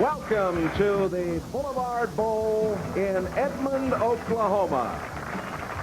Welcome to the Boulevard Bowl in Edmond, Oklahoma.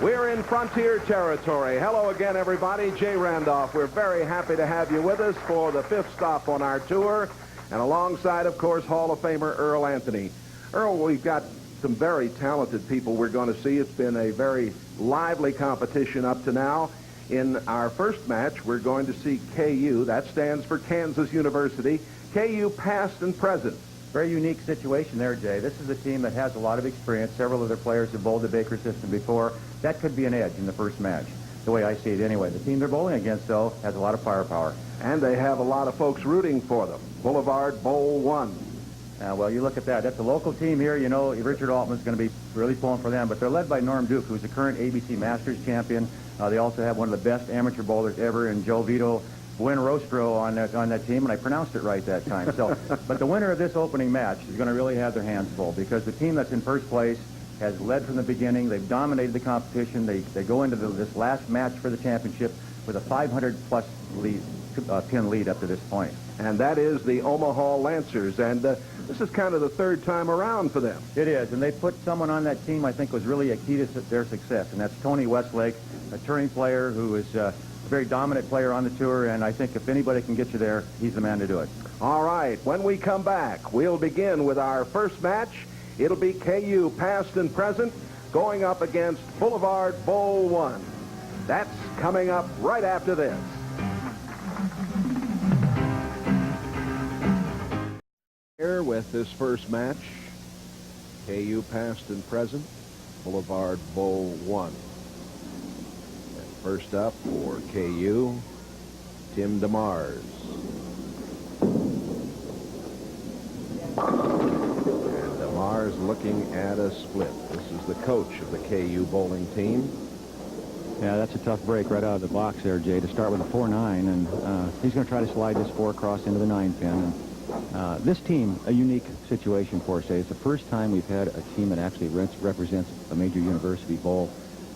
We're in frontier territory. Hello again, everybody. Jay Randolph. We're very happy to have you with us for the 5th stop on our tour. And alongside, of course, Hall of Famer Earl Anthony. Earl, we've got some very talented people we're going to see. It's been a very lively competition up to now. In our first match, we're going to see KU. That stands for Kansas University. KU past and present. Very unique situation there, Jay. This is a team that has a lot of experience. Several of their players have bowled the Baker system before. That could be an edge in the first match, the way I see it anyway. The team they're bowling against, though, has a lot of firepower. And they have a lot of folks rooting for them. Boulevard Bowl 1. Well, you look at that. That's a local team here. You know, Richard Altman's going to be really pulling for them. But they're led by Norm Duke, who's the current ABC Masters champion. They also have one of the best amateur bowlers ever in Joe Vito Buenrostro on that team, and I pronounced it right that time. So, but the winner of this opening match is going to really have their hands full, because the team that's in first place has led from the beginning. They've dominated the competition. They go into this last match for the championship with a 500-plus pin lead up to this point. And that is the Omaha Lancers, and this is kind of the third time around for them. It is, and they put someone on that team I think was really a key to their success, and that's Tony Westlake, a touring player who is a very dominant player on the tour, and I think if anybody can get you there, he's the man to do it. All right, when we come back, we'll begin with our first match. It'll be KU past and present going up against Boulevard Bowl 1. That's coming up right after this. Here with this first match, KU past and present, Boulevard Bowl 1. First up for KU, Tim DeMars. And DeMars looking at a split. This is the coach of the KU bowling team. Yeah, that's a tough break right out of the box there, Jay, to start with a 4-9, and he's going to try to slide this 4 across into the 9 pin. And, this team, a unique situation for us, Jay. It's the first time we've had a team that actually represents a major university bowl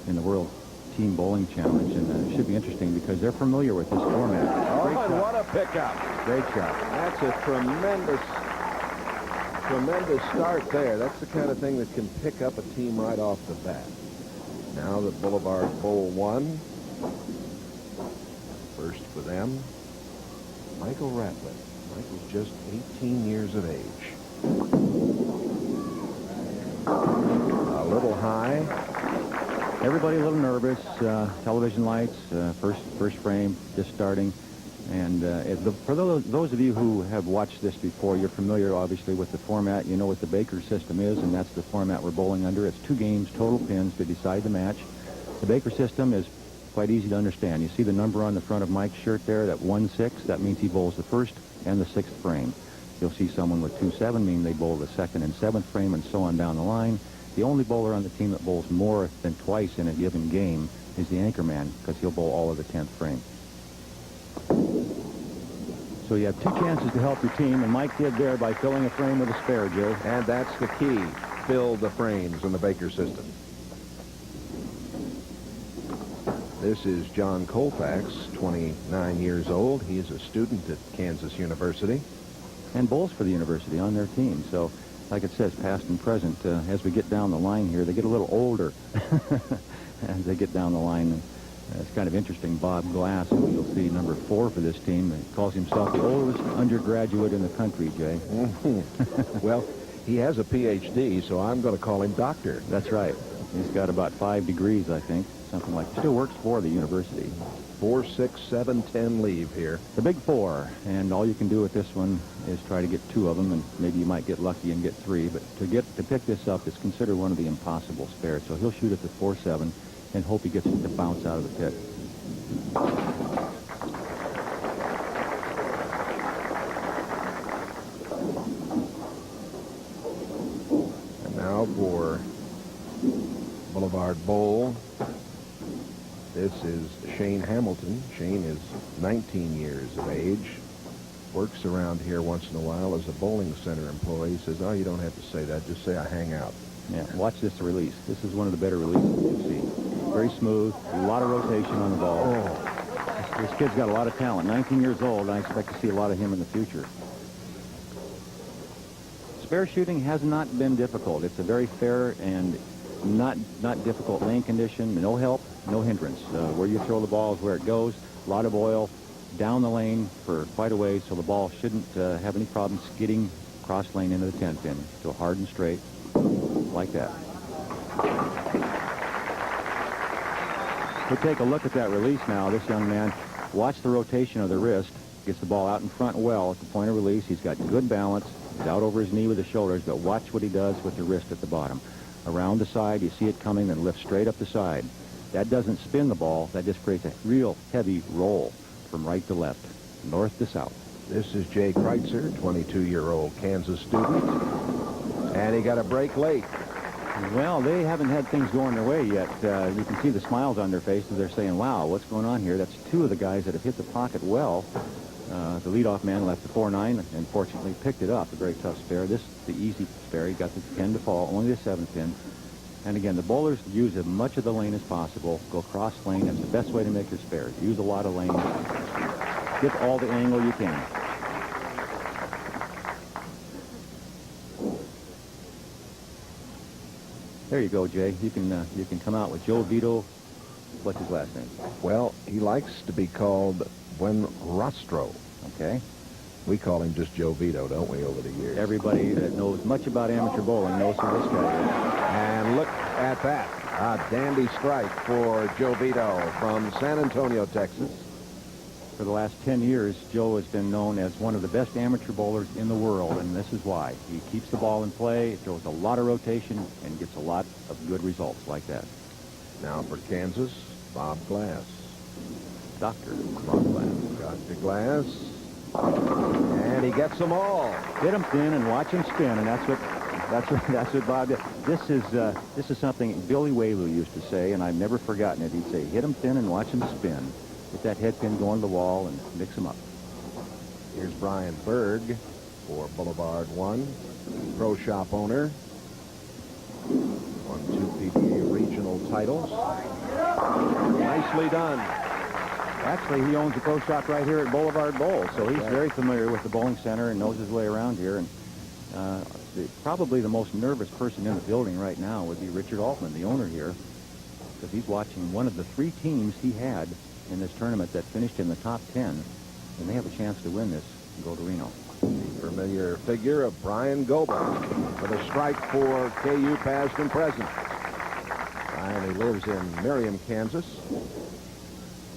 in the World Team Bowling Challenge, and it should be interesting because they're familiar with this format. Oh, and what a pickup. Great shot. That's a tremendous start there. That's the kind of thing that can pick up a team right off the bat. Now the Boulevard Bowl 1. First for them, Michael Ratliff. Michael's just 18 years of age. A little high. Everybody a little nervous. Television lights, first frame, just starting. And for those of you who have watched this before, you're familiar, obviously, with the format. You know what the Baker system is, and that's the format we're bowling under. It's 2 games, total pins to decide the match. The Baker system is quite easy to understand. You see the number on the front of Mike's shirt there, that 1-6. That means he bowls the 1st and the 6th frame. You'll see someone with 2-7, meaning they bowl the 2nd and 7th frame, and so on down the line. The only bowler on the team that bowls more than twice in a given game is the anchor man, because he'll bowl all of the 10th frame. So you have 2 chances to help your team, and Mike did there by filling a frame with a spare, Joe. And that's the key. Fill the frames in the Baker system. This is John Colfax, 29 years old. He is a student at Kansas University. And bowls for the university on their team. So, like it says, past and present. As we get down the line here, they get a little older as they get down the line. It's kind of interesting. Bob Glass, who you'll see number 4 for this team, calls himself the oldest undergraduate in the country, Jay. Well, he has a PhD, so I'm going to call him Doctor. That's right. He's got about 5 degrees, I think, something like that. Still works for the university. 4, 6, 7, 10 leave here. The big 4, and all you can do with this one is try to get 2 of them, and maybe you might get lucky and get 3. But to pick this up is considered one of the impossible spares. So he'll shoot at the 4-7 and hope he gets it to bounce out of the pit. And now for Boulevard Bowl. This is Shane Hamilton. Shane is 19 years of age. Works around here once in a while as a bowling center employee. He says, oh, you don't have to say that. Just say I hang out. Yeah, watch this release. This is one of the better releases you see. Very smooth, a lot of rotation on the ball. Oh. This kid's got a lot of talent. 19 years old, and I expect to see a lot of him in the future. spare shooting has not been difficult. It's a very fair and not difficult lane condition. No help, no hindrance. Where you throw the ball is where it goes. A lot of oil down the lane for quite a ways, so the ball shouldn't have any problem skidding cross lane into the 10 pin. Go hard and straight, like that. We'll take a look at that release now. This young man, watch the rotation of the wrist. Gets the ball out in front well at the point of release. He's got good balance. He's out over his knee with the shoulders, but watch what he does with the wrist at the bottom. Around the side, you see it coming, then lift straight up the side. That doesn't spin the ball. That just creates a real heavy roll from right to left, north to south. This is Jay Kreitzer, 22-year-old Kansas student. And he got a break late. Well, they haven't had things going their way yet. You can see the smiles on their faces. They're saying, wow, what's going on here? That's two of the guys that have hit the pocket well. The leadoff man left the 4-9 and fortunately picked it up. A very tough spare. This is the easy spare. He got the 10 to fall, only the 7 pin. And again, the bowlers use as much of the lane as possible. Go cross lane. That's the best way to make your spares. Use a lot of lane. Get all the angle you can. There you go, Jay. You can come out with Joe Vito. What's his last name? Well, he likes to be called Buen Rostro. Okay. We call him just Joe Vito, don't we, over the years? Everybody that knows much about amateur bowling knows who this guy is. And look at that. A dandy strike for Joe Vito from San Antonio, Texas. For the last 10 years, Joe has been known as one of the best amateur bowlers in the world, and this is why. He keeps the ball in play, throws a lot of rotation, and gets a lot of good results like that. Now for Kansas, Bob Glass. Dr. Bob Glass. Dr. Glass. And he gets them all. Hit him thin and watch him spin, and that's what Bob did. This is something Billy Whaley used to say, and I've never forgotten it. He'd say, hit him thin and watch him spin. Get that head pin going to the wall and mix them up. Here's Brian Berg for Boulevard 1, pro shop owner. Won 2 PBA regional titles. Nicely done. Actually, he owns a pro shop right here at Boulevard Bowl, so he's very familiar with the bowling center and knows his way around here. And probably the most nervous person in the building right now would be Richard Altman, the owner here, because he's watching one of the 3 teams he had in this tournament that finished in the top 10, and they have a chance to win this and go to Reno. The familiar figure of Brian Goebel with a strike for KU past and present. Brian, he lives in Merriam, Kansas,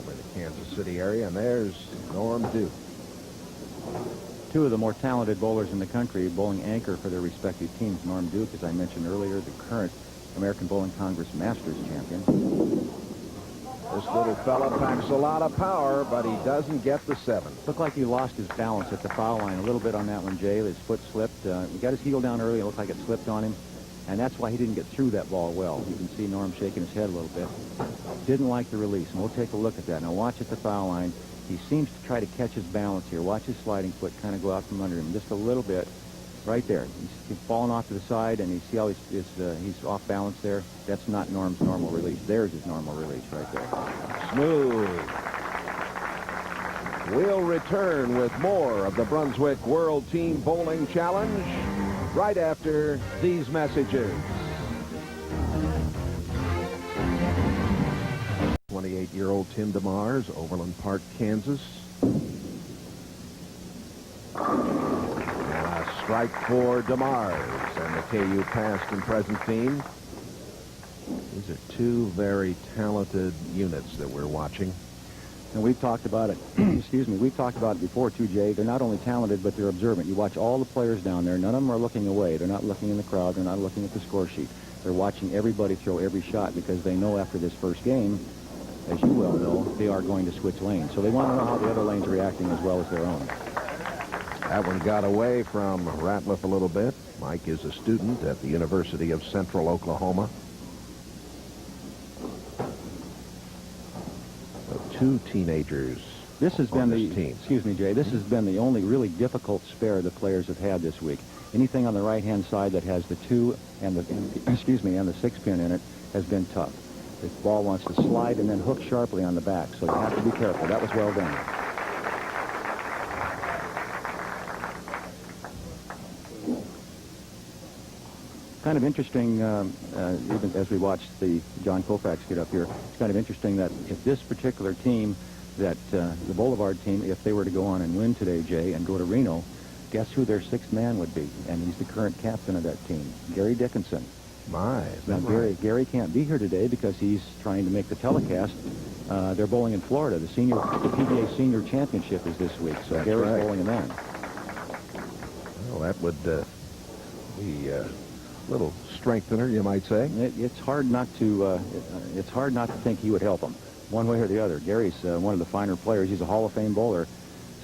over in the Kansas City area, and there's Norm Duke. 2 of the more talented bowlers in the country, bowling anchor for their respective teams. Norm Duke, as I mentioned earlier, the current American Bowling Congress Masters champion. This little fella packs a lot of power, but he doesn't get the 7. Looked like he lost his balance at the foul line a little bit on that one, Jay. His foot slipped. He got his heel down early. It looked like it slipped on him, and that's why he didn't get through that ball well. You can see Norm shaking his head a little bit. Didn't like the release, and we'll take a look at that. Now watch at the foul line. He seems to try to catch his balance here. Watch his sliding foot kind of go out from under him just a little bit. Right there. He's falling off to the side, and you see how he's off balance there? That's not Norm's normal release. There's his normal release right there. Smooth. We'll return with more of the Brunswick World Team Bowling Challenge right after these messages. 28-year-old Tim DeMars, Overland Park, Kansas. Strike for DeMars and the KU past and present team. These are 2 very talented units that we're watching. And we've talked about it. Excuse me. We've talked about it before, too, Jay. They're not only talented, but they're observant. You watch all the players down there. None of them are looking away. They're not looking in the crowd. They're not looking at the score sheet. They're watching everybody throw every shot because they know after this first game, as you well know, they are going to switch lanes. So they want to know how the other lanes are reacting as well as their own. That one got away from Ratliff a little bit. Mike is a student at the University of Central Oklahoma. So 2 teenagers. This has been the team. Excuse me, Jay. This has been the only really difficult spare the players have had this week. Anything on the right-hand side that has the 2 and the 6 pin in it has been tough. This ball wants to slide and then hook sharply on the back, so you have to be careful. That was well done. kind of interesting, even as we watched the John Koufax get up here, it's kind of interesting that if this particular team, that the Boulevard team, if they were to go on and win today, Jay, and go to Reno, guess who their sixth man would be? And he's the current captain of that team, Gary Dickinson. My, now, Gary can't be here today because he's trying to make the telecast. They're bowling in Florida. The PBA Senior Championship is this week, so Gary's bowling in that. Well, that would be a little strengthener, you might say. It's hard not to think he would help him one way or the other. Gary's one of the finer players. He's a Hall of Fame bowler,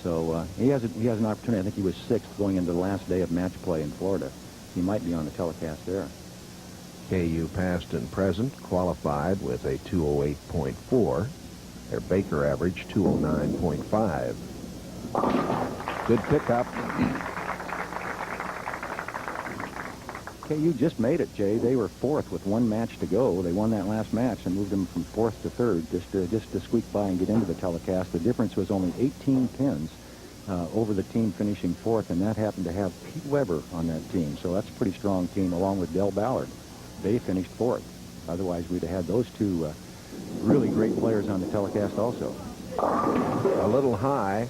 so he has an opportunity. I think he was sixth going into the last day of match play in Florida. He might be on the telecast there. KU past and present qualified with a 208.4. Their Baker average 209.5. Good pickup. KU just made it, Jay. They were fourth with one match to go. They won that last match and moved them from fourth to third just to squeak by and get into the telecast. The difference was only 18 pins over the team finishing fourth, and that happened to have Pete Weber on that team. So that's a pretty strong team, along with Del Ballard. They finished fourth. Otherwise, we'd have had those two really great players on the telecast also. A little high.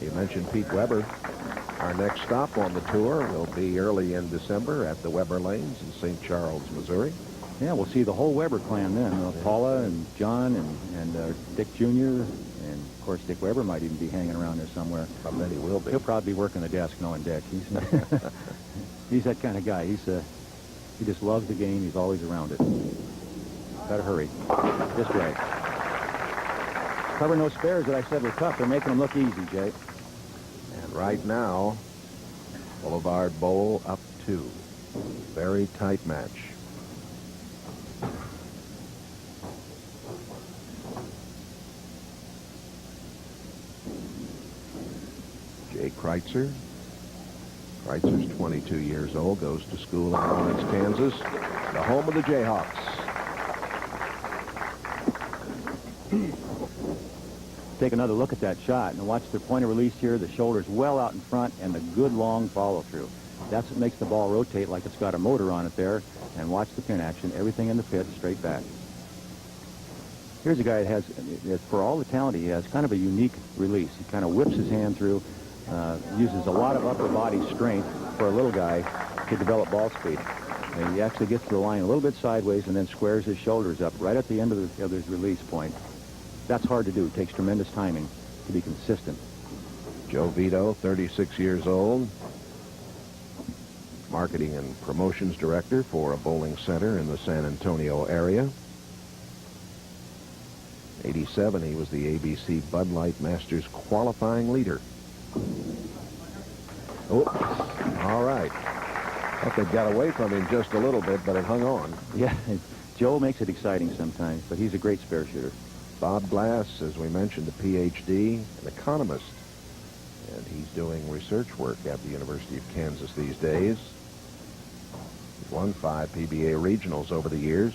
You mentioned Pete Weber. Our next stop on the tour will be early in December at the Weber Lanes in St. Charles, Missouri. Yeah, we'll see the whole Weber clan then. Paula and John and Dick Jr. And, of course, Dick Weber might even be hanging around there somewhere. I bet he will be. He'll probably be working the desk knowing Dick. He's that kind of guy. He just loves the game. He's always around it. Gotta hurry. This way. Cover no spares that I said were tough. They're making them look easy, Jay. And right now, Boulevard Bowl up 2. Very tight match. Jay Kreitzer. Kreitzer's 22 years old, goes to school in Lawrence, Kansas, the home of the Jayhawks. Take another look at that shot and watch the point of release here. The shoulders well out in front and the good long follow through. That's what makes the ball rotate like it's got a motor on it there. And watch the pin action. Everything in the pit straight back. Here's a guy that has, for all the talent he has, kind of a unique release. He kind of whips his hand through, uses a lot of upper body strength for a little guy to develop ball speed. And he actually gets to the line a little bit sideways and then squares his shoulders up right at the end of his release point. That's hard to do. It takes tremendous timing to be consistent. Joe Vito, 36 years old, marketing and promotions director for a bowling center in the San Antonio area. 87, he was the ABC Bud Light Masters qualifying leader. Oh, all right. Thought they got away from him just a little bit, but it hung on. Yeah, Joe makes it exciting sometimes, but he's a great spare shooter. Bob Glass, as we mentioned, a PhD, an economist, and he's doing research work at the University of Kansas these days. He's won 5 PBA regionals over the years.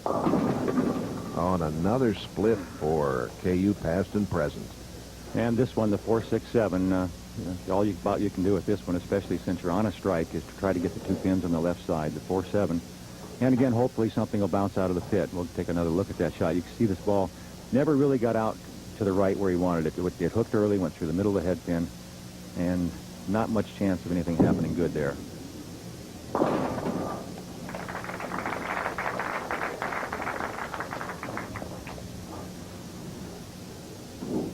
On another split for KU past and present. And this one, the 4-6-7, all you can do with this one, especially since you're on a strike, is to try to get the 2 pins on the left side, the 4-7. And again, hopefully something will bounce out of the pit. We'll take another look at that shot. You can see this ball never really got out to the right where he wanted it. It hooked early, went through the middle of the head pin, and not much chance of anything happening good there.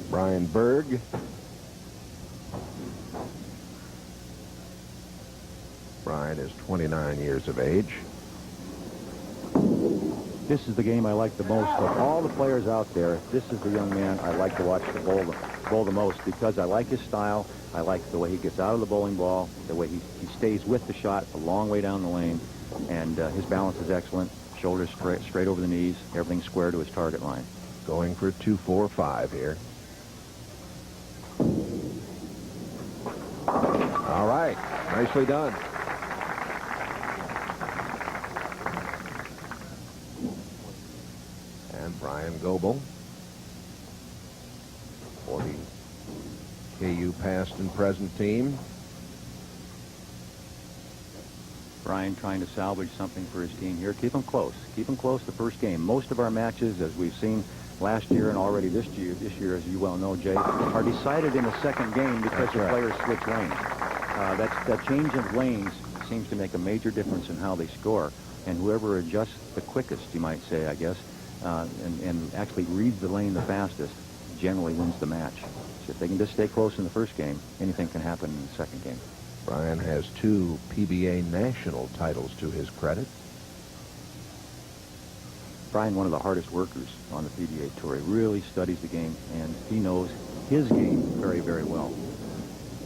Brian Berg. Brian is 29 years of age. This is the game I like the most. Of all the players out there, this is the young man I like to watch bowl the most because I like his style. I like the way he gets out of the bowling ball, the way he stays with the shot a long way down the lane, and his balance is excellent. Shoulders straight over the knees, everything square to his target line. Going for 2-4-5 here. All right, nicely done. Brian Goebel for the KU past and present team. Brian trying to salvage something for his team here. Keep them close. Keep them close the first game. Most of our matches, as we've seen last year and already this year, as you well know, Jay, are decided in the second game because the players switch lanes. That change of lanes seems to make a major difference in how they score. And whoever adjusts the quickest, you might say, I guess, and actually reads the lane the fastest, generally wins the match. So if they can just stay close in the first game, anything can happen in the second game. Brian has 2 PBA national titles to his credit. Brian, one of the hardest workers on the PBA Tour. He really studies the game, and he knows his game very, very well.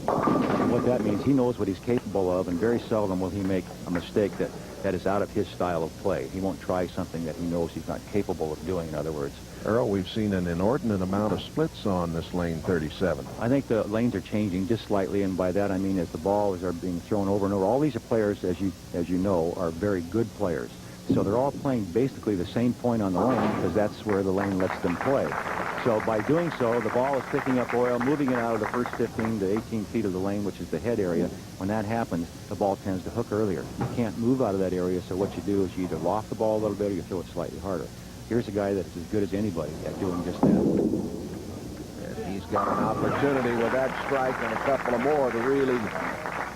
And what that means, he knows what he's capable of, and very seldom will he make a mistake that is out of his style of play. He won't try something that he knows he's not capable of doing, in other words. Earl, we've seen an inordinate amount of splits on this lane 37. I think the lanes are changing just slightly, and by that I mean as the balls are being thrown over and over. All these players, as you know, are very good players. So they're all playing basically the same point on the lane because that's where the lane lets them play. So by doing so, the ball is picking up oil, moving it out of the first 15 to 18 feet of the lane, which is the head area. When that happens, the ball tends to hook earlier. You can't move out of that area, so what you do is you either loft the ball a little bit or you throw it slightly harder. Here's a guy that's as good as anybody at doing just that. And he's got an opportunity with that strike and a couple of more to really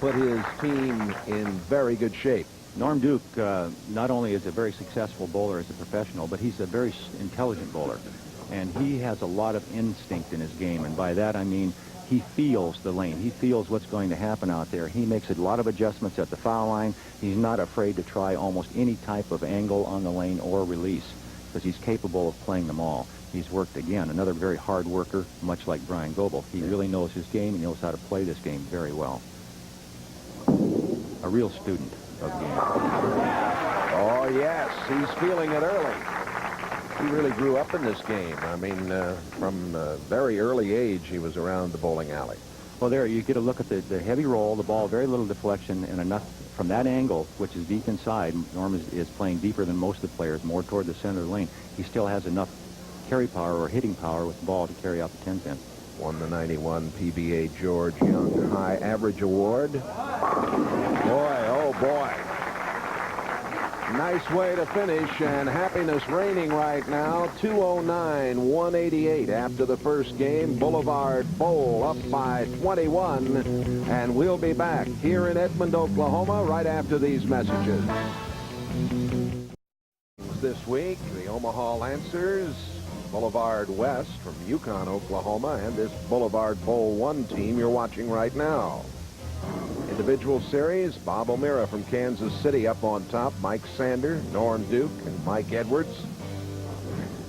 put his team in very good shape. Norm Duke not only is a very successful bowler as a professional, but he's a very intelligent bowler. And he has a lot of instinct in his game. And by that I mean he feels the lane. He feels what's going to happen out there. He makes a lot of adjustments at the foul line. He's not afraid to try almost any type of angle on the lane or release because he's capable of playing them all. He's worked, again, another very hard worker, much like Brian Goebel. He really knows his game. He knows how to play this game very well. A real student of the game. Oh, yes. He's feeling it early. He really grew up in this game. I mean, from a very early age, he was around the bowling alley. Well, there, you get a look at the heavy roll, the ball, very little deflection, and enough from that angle, which is deep inside. Norm is playing deeper than most of the players, more toward the center of the lane. He still has enough carry power or hitting power with the ball to carry out the 10-pin. Won the 91 PBA George Young High Average Award. Boy, oh boy. Nice way to finish, and happiness reigning right now. 209-188 after the first game. Boulevard Bowl up by 21, and we'll be back here in Edmond, Oklahoma right after these messages. This week, the Omaha Lancers, Boulevard West from Yukon, Oklahoma, and this Boulevard Bowl 1 team you're watching right now. Individual series, Bob O'Meara from Kansas City up on top, Mike Sander, Norm Duke, and Mike Edwards.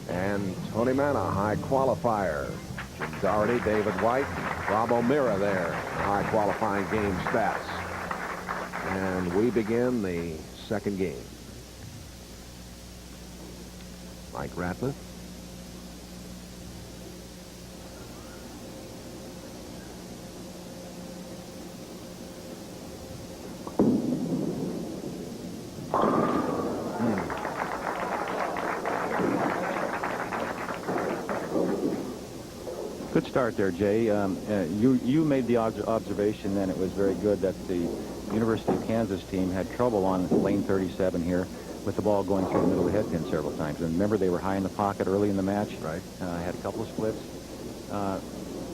And Tony Manna, high qualifier. Jim Doherty, David White, Bob O'Meara there, high qualifying game stats. And we begin the second game. Mike Ratliff. Good start there, Jay. You made the observation, and it was very good, that the University of Kansas team had trouble on lane 37 here with the ball going through the middle of the head pin several times. And remember, they were high in the pocket early in the match. Right. Had a couple of splits.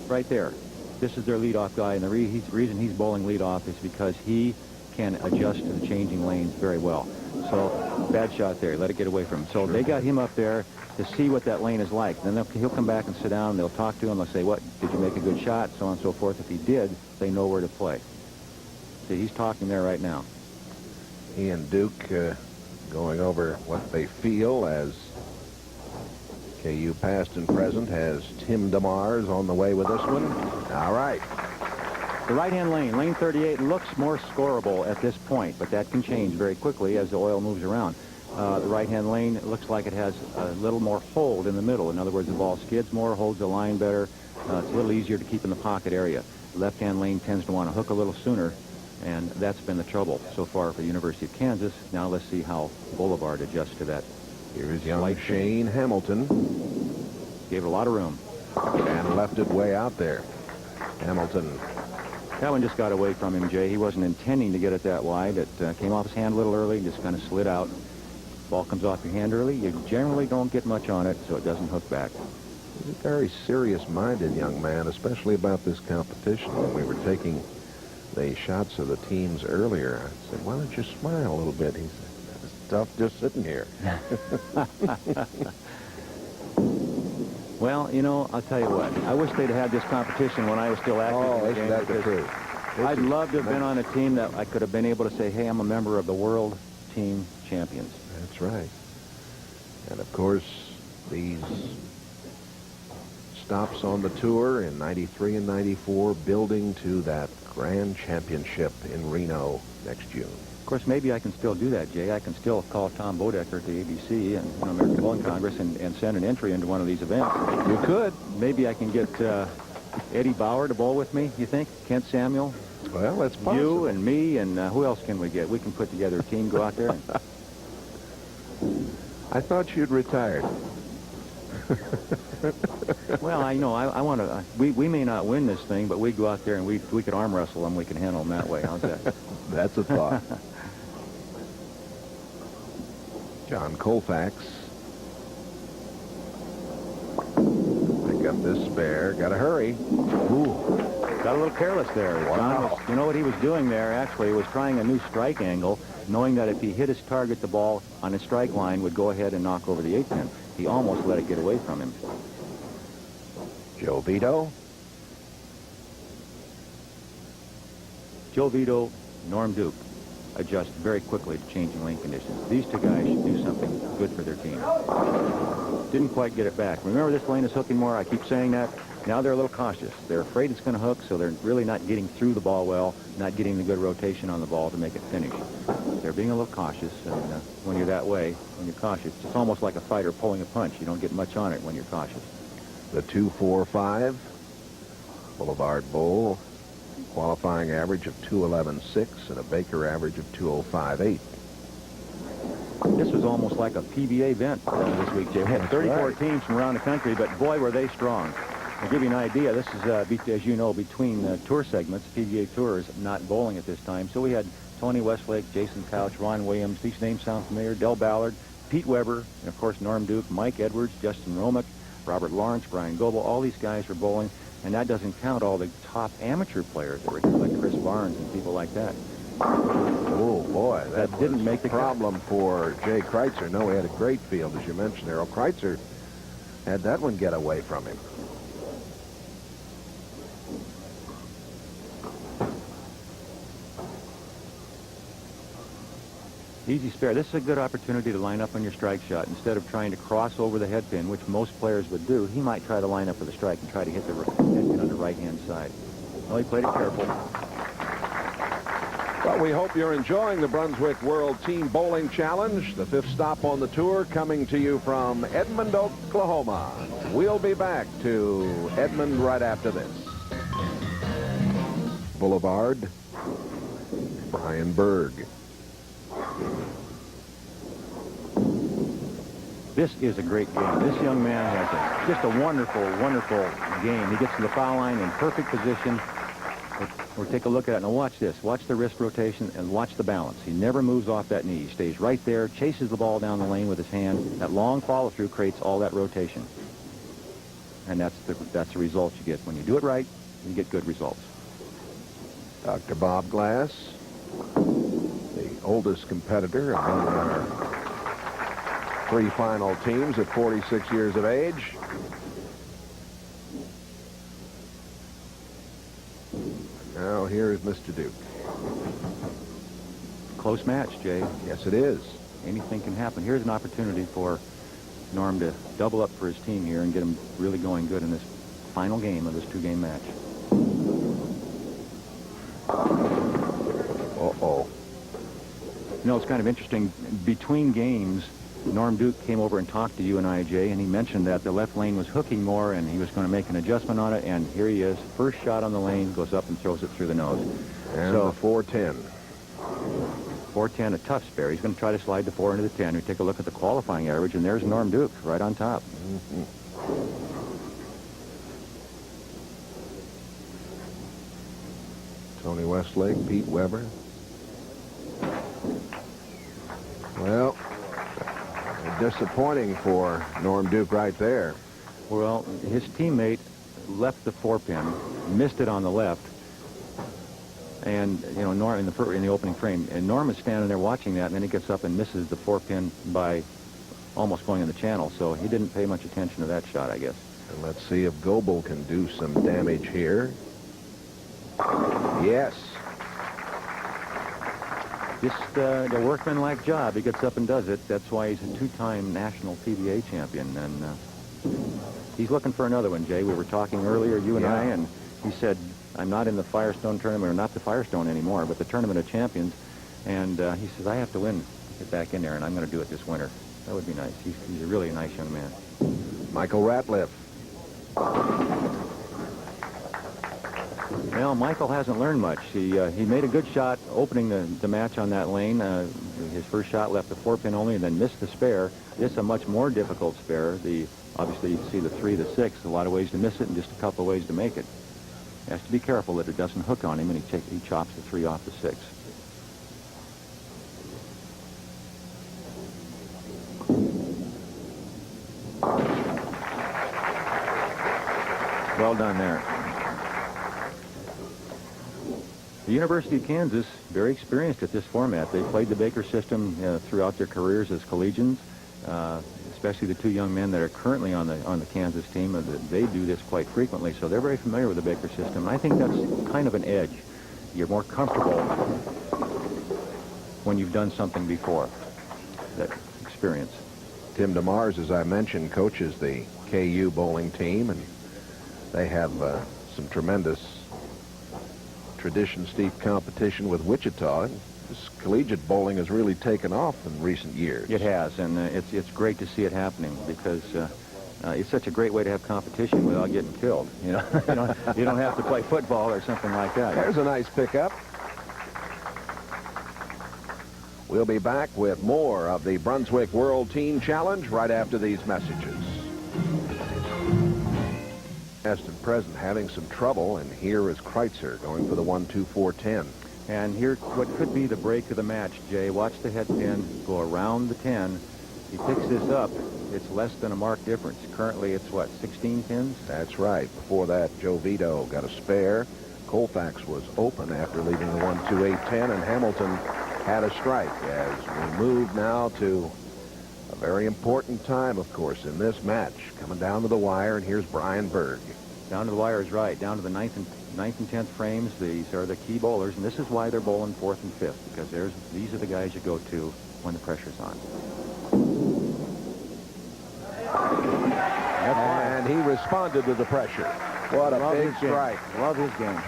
Right there. This is their leadoff guy, and the reason he's bowling leadoff is because he can adjust to the changing lanes very well. So, bad shot there. Let it get away from him. So they got him up there to see what that lane is like. Then he'll come back and sit down, and they'll talk to him. They'll say, what, did you make a good shot? So on and so forth. If he did, they know where to play. See, he's talking there right now. Ian Duke going over what they feel as KU past and present has Tim DeMars on the way with this one. All right. The right-hand lane, lane 38, looks more scoreable at this point, but that can change very quickly as the oil moves around. The right-hand lane, it looks like it has a little more hold in the middle. In other words, the ball skids more, holds the line better. It's a little easier to keep in the pocket area. The left-hand lane tends to want to hook a little sooner, and that's been the trouble so far for the University of Kansas. Now let's see how Boulevard adjusts to that. Here is young Shane Hamilton. Gave it a lot of room. And left it way out there. Hamilton That one just got away from him, Jay. He wasn't intending to get it that wide. It came off his hand a little early, just kind of slid out. Ball comes off your hand early. You generally don't get much on it, so it doesn't hook back. He's a very serious-minded young man, especially about this competition. When we were taking the shots of the teams earlier, I said, why don't you smile a little bit? He said, it's tough just sitting here. Well, you know, I'll tell you what. I wish they'd had this competition when I was still active. Oh, in the isn't game, that the truth? I'd love to have been on a team that I could have been able to say, hey, I'm a member of the World Team Champions. That's right. And, of course, these stops on the tour in 93 and 94 building to that grand championship in Reno next June. Of course, maybe I can still do that, Jay. I can still call Tom Bodecker at the ABC and American Bowling Congress and send an entry into one of these events. You could. Maybe I can get Eddie Bauer to bowl with me, you think? Kent Samuel? Well, that's possible. You and me, and who else can we get? We can put together a team, go out there. And... I thought you'd retired. Well, I know. I want to. We may not win this thing, but we go out there and we could arm wrestle them. We can handle them that way. How's that? That's a thought. John Colfax. Pick up this spare. Got to hurry. Ooh. Got a little careless there. Wow. You know what he was doing there, actually? He was trying a new strike angle, knowing that if he hit his target, the ball on his strike line would go ahead and knock over the 8 pin. He almost let it get away from him. Joe Vito. Joe Vito, Norm Duke adjust very quickly to changing lane conditions. These two guys should do something good for their team. Didn't quite get it back. Remember, this lane is hooking more. I keep saying that. Now they're a little cautious. They're afraid it's going to hook, so they're really not getting through the ball well, not getting the good rotation on the ball to make it finish. They're being a little cautious, and when you're that way, when you're cautious, it's almost like a fighter pulling a punch. You don't get much on it when you're cautious. The 2.45 Boulevard Bowl, qualifying average of 2.11.6 and a Baker average of 2.05.8. This was almost like a PBA event this week, Jay. We had 34 teams from around the country, but boy, were they strong. To give you an idea, this is, as you know, between tour segments. PBA Tour is not bowling at this time. So we had Tony Westlake, Jason Couch, Ron Williams. These names sound familiar. Del Ballard, Pete Weber, and, of course, Norm Duke, Mike Edwards, Justin Romick, Robert Lawrence, Brian Goebel. All these guys were bowling, and that doesn't count all the top amateur players that were here, like Chris Barnes and people like that. Oh, boy. That didn't make the problem for Jay Kreitzer. No, he had a great field, as you mentioned there. Kreitzer had that one get away from him. Easy spare. This is a good opportunity to line up on your strike shot. Instead of trying to cross over the head pin, which most players would do, he might try to line up for the strike and try to hit the head pin on the right-hand side. Well, he played it careful. Well, we hope you're enjoying the Brunswick World Team Bowling Challenge, the 5th stop on the tour, coming to you from Edmond, Oklahoma. We'll be back to Edmond right after this. Boulevard, Brian Berg. This is a great game. This young man has just a wonderful, wonderful game. He gets to the foul line in perfect position. We'll take a look at it. Now watch this. Watch the wrist rotation and watch the balance. He never moves off that knee. He stays right there, chases the ball down the lane with his hand. That long follow-through creates all that rotation. And that's the result you get. When you do it right, you get good results. Dr. Bob Glass, the oldest competitor among our 3 final teams at 46 years of age. Now here's Mr. Duke. Close match, Jay. Yes, it is. Anything can happen. Here's an opportunity for Norm to double up for his team here and get him really going good in this final game of this 2-game match. Uh-oh. You know, it's kind of interesting. Between games, Norm Duke came over and talked to you and I, Jay, and he mentioned that the left lane was hooking more and he was going to make an adjustment on it, and here he is. First shot on the lane, goes up and throws it through the nose. And so, the 410. 410, a tough spare. He's going to try to slide the 4 into the 10. We take a look at the qualifying average, and there's Norm Duke right on top. Mm-hmm. Tony Westlake, Pete Weber. Well, disappointing for Norm Duke right there. Well, his teammate left the 4-pin, missed it on the left, and Norm in the opening frame, and Norm is standing there watching that, and then he gets up and misses the 4-pin by almost going in the channel, so he didn't pay much attention to that shot, I guess. And let's see if Goebel can do some damage here. Yes. Just a workmanlike job. He gets up and does it. That's why he's a 2-time national PBA champion, and he's looking for another one, Jay. We were talking earlier, you and I, and he said, I'm not in the Firestone tournament, or not the Firestone anymore, but the Tournament of Champions, and he says, I have to win, get back in there, and I'm going to do it this winter. That would be nice. He's a really nice young man. Michael Ratliff. Well, Michael hasn't learned much. He made a good shot opening the match on that lane. His first shot left the 4-pin only and then missed the spare. This is a much more difficult spare. Obviously, you see the 3, the 6, a lot of ways to miss it and just a couple of ways to make it. He has to be careful that it doesn't hook on him, and he chops the 3 off the 6. Well done there. The University of Kansas, very experienced at this format. They played the Baker system throughout their careers as collegians, especially the 2 young men that are currently on the Kansas team. They do this quite frequently, so they're very familiar with the Baker system. I think that's kind of an edge. You're more comfortable when you've done something before, that experience. Tim DeMars, as I mentioned, coaches the KU bowling team, and they have some tremendous tradition-steeped competition with Wichita. This collegiate bowling has really taken off in recent years. It has, and it's great to see it happening, because it's such a great way to have competition without getting killed. You don't have to play football or something like that. There's a nice pickup. We'll be back with more of the Brunswick World Team Challenge right after these messages. Past and present having some trouble, and here is Kreitzer going for the 1-2-4-10. And here, what could be the break of the match, Jay. Watch the head pin go around the 10. He picks this up. It's less than a mark difference. Currently, it's what, 16 pins? That's right. Before that, Joe Vito got a spare. Colfax was open after leaving the 1-2-8-10, and Hamilton had a strike. As we move now to a very important time, of course, in this match. Coming down to the wire, and here's Brian Berg. Down to the wire is right. Down to the 9th and 10th frames. These are the key bowlers, and this is why they're bowling 4th and 5th, because these are the guys you go to when the pressure's on. And he responded to the pressure. What a big strike. Love his game.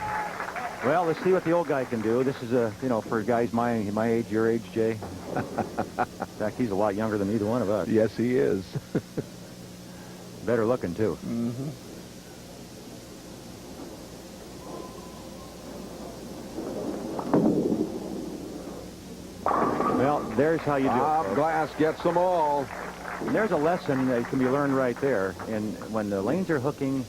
Well, let's see what the old guy can do. This is for guys my age, your age, Jay. In fact, he's a lot younger than either one of us. Yes, he is. Better looking, too. Mm-hmm. Well, there's how you do it. Bob Glass gets them all. And there's a lesson that can be learned right there. And when the lanes are hooking,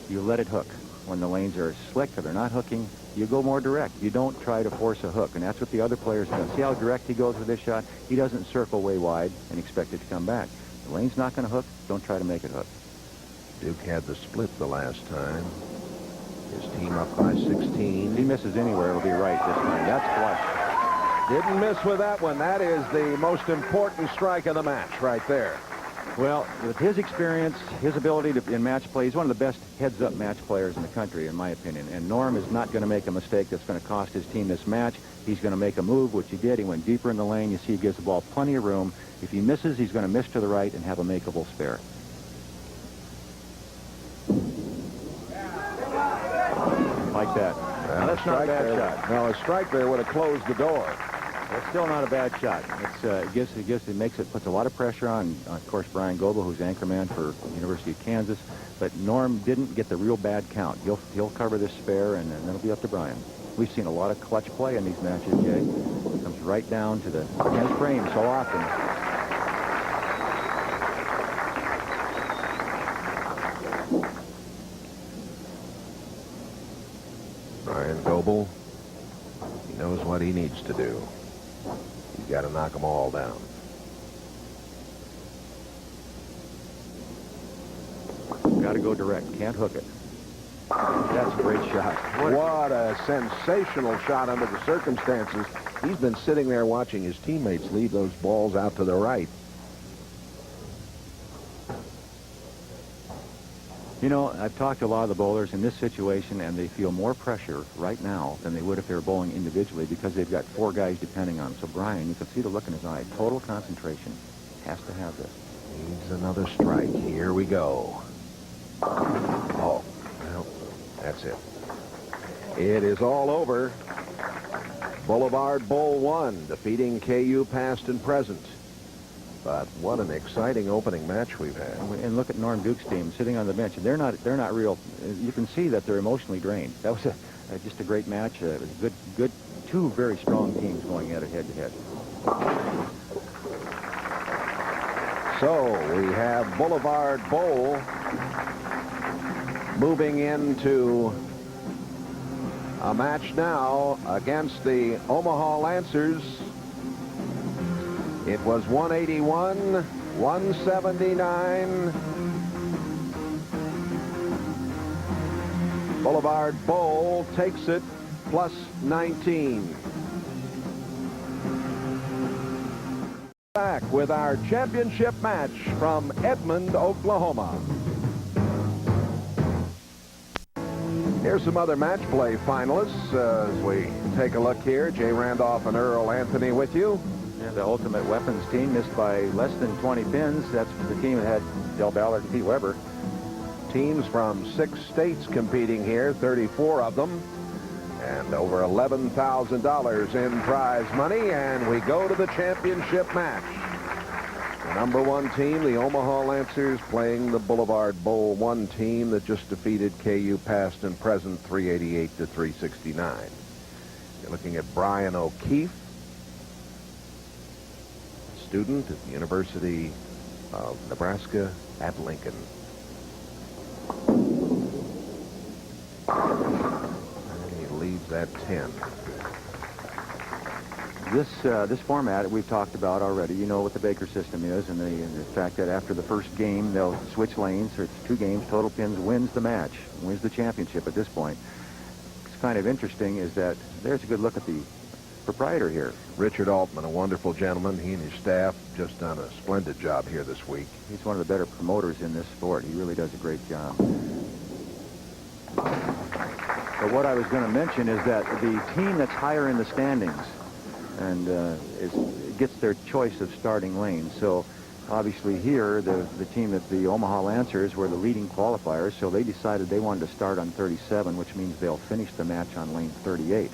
you let it hook. When the lanes are slick or they're not hooking, you go more direct. You don't try to force a hook, and that's what the other players do. See how direct he goes with this shot? He doesn't circle way wide and expect it to come back. The lane's not going to hook. Don't try to make it hook. Duke had the split the last time. His team up by 16. If he misses anywhere, it'll be right this time. That's flush. Didn't miss with that one. That is the most important strike of the match right there. Well, with his experience, his ability in match play, he's one of the best heads-up match players in the country, in my opinion. And Norm is not going to make a mistake that's going to cost his team this match. He's going to make a move, which he did. He went deeper in the lane. You see he gives the ball plenty of room. If he misses, he's going to miss to the right and have a makeable spare. Like that. Now, that's not a bad shot. No, a strike there would have closed the door. It's still not a bad shot. It puts a lot of pressure on, of course, Brian Goebel, who's anchorman for University of Kansas. But Norm didn't get the real bad count. He'll cover this spare, and then it'll be up to Brian. We've seen a lot of clutch play in these matches, Jay. It comes right down to the 10th frame so often. Brian Goebel knows what he needs to do. He's got to knock them all down. Got to go direct. Can't hook it. That's a great shot. What a sensational shot under the circumstances. He's been sitting there watching his teammates leave those balls out to the right. You know, I've talked to a lot of the bowlers in this situation, and they feel more pressure right now than they would if they were bowling individually because they've got 4 guys depending on them. So Brian, you can see the look in his eye. Total concentration. Has to have this. Needs another strike. Here we go. Oh, well, that's it. It is all over. Boulevard Bowl 1 defeating KU past and present. But what an exciting opening match we've had. And look at Norm Duke's team sitting on the bench. They're not real. You can see that they're emotionally drained. That was just a great match. It was good, 2 very strong teams going at it head to head. So we have Boulevard Bowl moving into a match now against the Omaha Lancers. It was 181, 179. Boulevard Bowl takes it plus 19. Back with our championship match from Edmond, Oklahoma. Here's some other match play finalists as we take a look here. Jay Randolph and Earl Anthony with you. And the Ultimate Weapons team missed by less than 20 pins. That's the team that had Del Ballard and Pete Weber. Teams from 6 states competing here, 34 of them, and over $11,000 in prize money. And we go to the championship match. The number 1 team, the Omaha Lancers, playing the Boulevard Bowl 1 team that just defeated KU past and present 388 to 369. You're looking at Brian O'Keefe, student at the University of Nebraska at Lincoln. And he leaves at 10. This format we've talked about already. You know what the Baker system is, and the fact that after the first game they'll switch lanes. So it's 2 games, total pins wins the match, wins the championship at this point. It's kind of interesting is that there's a good look at the proprietor here. Richard Altman, a wonderful gentleman. He and his staff just done a splendid job here this week. He's one of the better promoters in this sport. He really does a great job. But what I was going to mention is that the team that's higher in the standings and gets their choice of starting lane. So obviously here the team that the Omaha Lancers were the leading qualifiers, so they decided they wanted to start on 37, which means they'll finish the match on lane 38.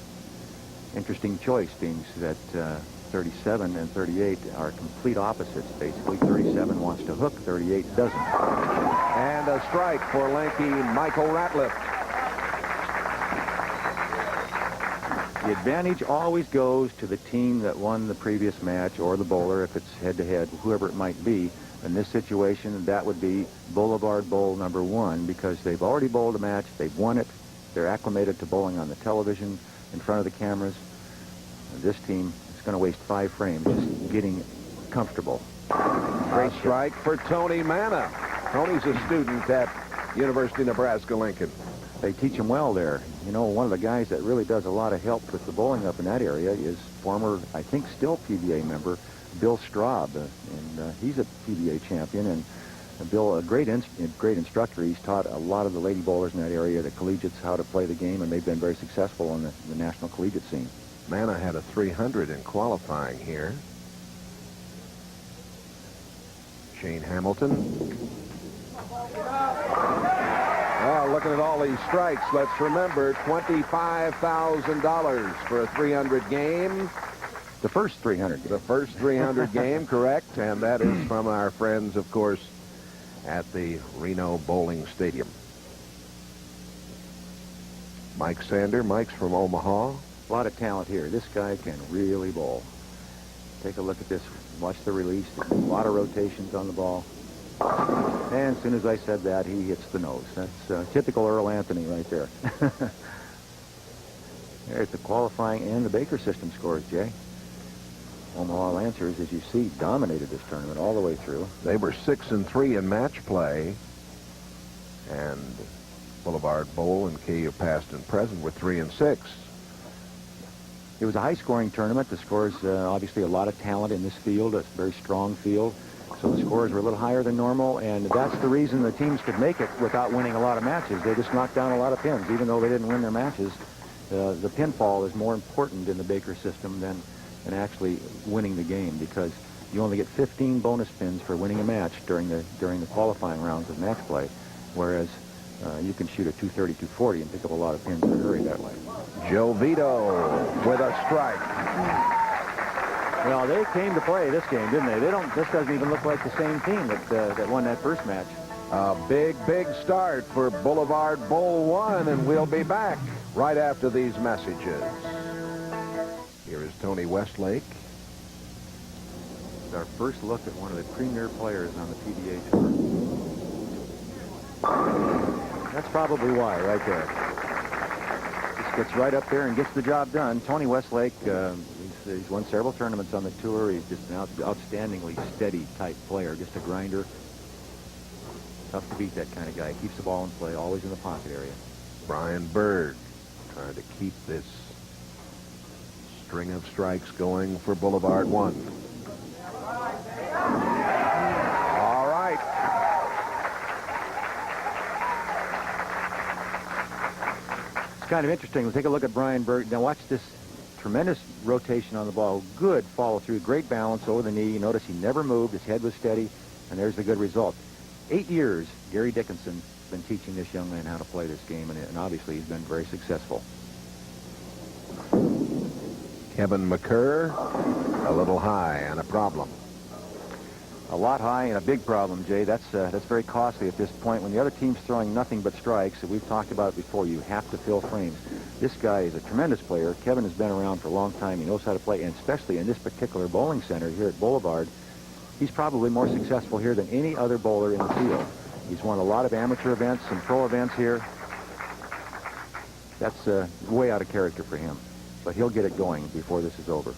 Interesting choice, being that 37 and 38 are complete opposites. Basically 37 wants to hook, 38 doesn't. And a strike for lanky Michael Ratliff. The advantage always goes to the team that won the previous match, or the bowler if it's head-to-head, whoever it might be. In this situation, that would be Boulevard Bowl number 1, because they've already bowled a match, they've won it, they're acclimated to bowling on the television in front of the cameras. This team is going to waste 5 frames just getting comfortable. Great strike for Tony Manna. Tony's a student at University of Nebraska Lincoln. They teach him well there. You know, one of the guys that really does a lot of help with the bowling up in that area is former, I think still PBA member, Bill Straub. And he's a PBA champion. And Bill, a great instructor. He's taught a lot of the lady bowlers in that area, the collegiates, how to play the game, and they've been very successful on the national collegiate scene. Manna had a 300 in qualifying here. Shane Hamilton. Oh, looking at all these strikes, let's remember $25,000 for a 300 game. The first 300 game. The first 300 game, correct. And that is from our friends, of course, at the Reno Bowling Stadium. Mike Sander. Mike's from Omaha. A lot of talent here. This guy can really bowl. Take a look at this. Watch the release. A lot of rotations on the ball. And as soon as I said that, he hits the nose. That's typical Earl Anthony right there. There's the qualifying and the Baker system scores, Jay. Omaha Lancers, as you see, dominated this tournament all the way through. They were 6-3 in match play, and Boulevard Bowl and KU past and present were 3-6. It was a high-scoring tournament. The scores, obviously, a lot of talent in this field. It's a very strong field. So the scores were a little higher than normal, and that's the reason the teams could make it without winning a lot of matches. They just knocked down a lot of pins. Even though they didn't win their matches, the pinfall is more important in the Baker system than actually winning the game, because you only get 15 bonus pins for winning a match during the qualifying rounds of match play, whereas you can shoot a 230, 240 and pick up a lot of pins in a hurry that way. Joe Vito with a strike. Well, they came to play this game, didn't they? This doesn't even look like the same team that won that first match. A big start for Boulevard Bowl 1, and we'll be back right after these messages. Here is Tony Westlake. It's our first look at one of the premier players on the PBA Tour. That's probably why, right there. Just gets right up there and gets the job done. Tony Westlake, he's won several tournaments on the tour. He's just an outstandingly steady type player, just a grinder. Tough to beat that kind of guy. Keeps the ball in play, always in the pocket area. Brian Berg trying to keep this string of strikes going for Boulevard 1. All right. It's kind of interesting. We'll take a look at Brian Berg. Now watch this tremendous rotation on the ball. Good follow through. Great balance over the knee. You notice he never moved. His head was steady. And there's the good result. 8 years, Gary Dickinson's been teaching this young man how to play this game. And obviously he's been very successful. Kevin McCurr, a little high and a problem. A lot high and a big problem, Jay. That's very costly at this point. When the other team's throwing nothing but strikes, and we've talked about it before, you have to fill frames. This guy is a tremendous player. Kevin has been around for a long time. He knows how to play, and especially in this particular bowling center here at Boulevard, he's probably more successful here than any other bowler in the field. He's won a lot of amateur events and pro events here. That's way out of character for him. But he'll get it going before this is over.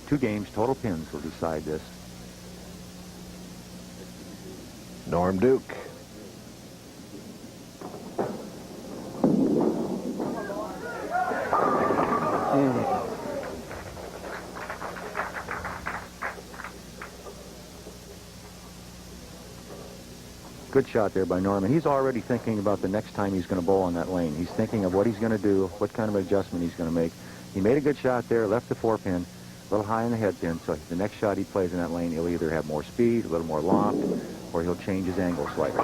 2 games, total pins will decide this. Norm Duke. Good shot there by Norman. He's already thinking about the next time he's going to bowl on that lane. He's thinking of what he's going to do, what kind of adjustment he's going to make. He made a good shot there, left the 4-pin, a little high in the head pin, so the next shot he plays in that lane, he'll either have more speed, a little more loft, or he'll change his angle slightly.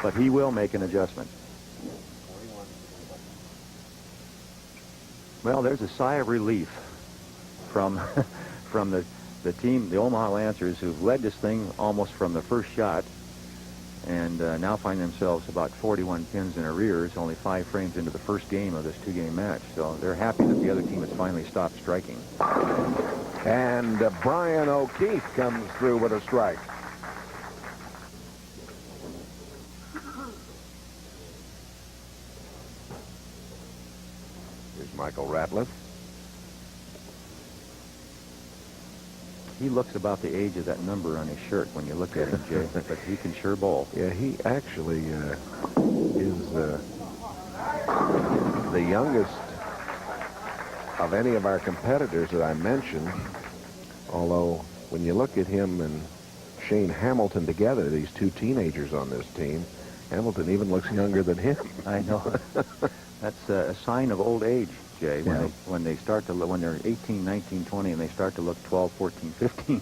But he will make an adjustment. Well, there's a sigh of relief from the team, the Omaha Lancers, who've led this thing almost from the first shot, and now find themselves about 41 pins in arrears, only 5 frames into the first game of this 2-game match. So they're happy that the other team has finally stopped striking. And Brian O'Keefe comes through with a strike. Here's Michael Ratliff. He looks about the age of that number on his shirt when you look at him, Jay, but he can sure bowl. Yeah, he actually is the youngest of any of our competitors that I mentioned, although when you look at him and Shane Hamilton together, these 2 teenagers on this team, Hamilton even looks younger than him. I know. That's a sign of old age, Jay, when they start to look, when they're 18, 19, 20, and they start to look 12, 14, 15.